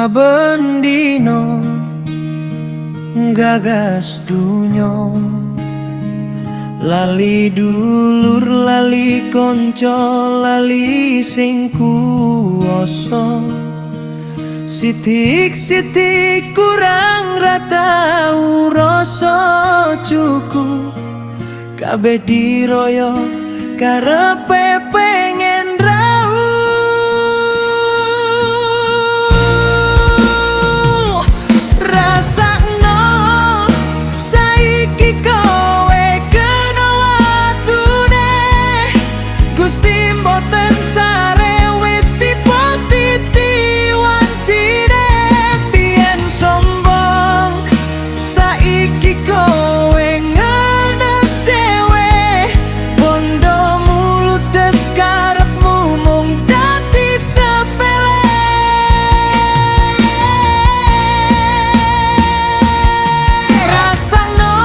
Saben dino gagas dunyo, lali dulur lali konco lali sing kuwasa. Sitik-sitik kurang rata rasa cukup, kabeh diroyo karepe pengen rauh. Rasakno saiki kowe kena watune, Gusti mboten sare wis dipotiti wancine. Biyen sombong saiki kowe ngenes dewe, bondo muludes karepmu mung dadi sepele. Rasakno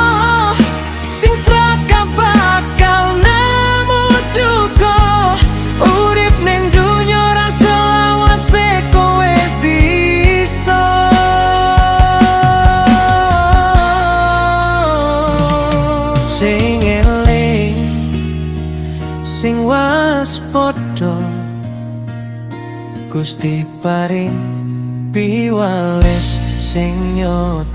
sing sraka bakal nemu duka, urip ning dunya ora selawase kowe bisa. Sing eling, sing waspada, Gusti paring piwales sing nyoto.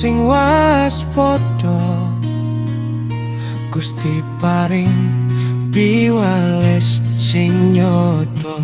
Sing waspada, Gusti paring piwales sing nyoto.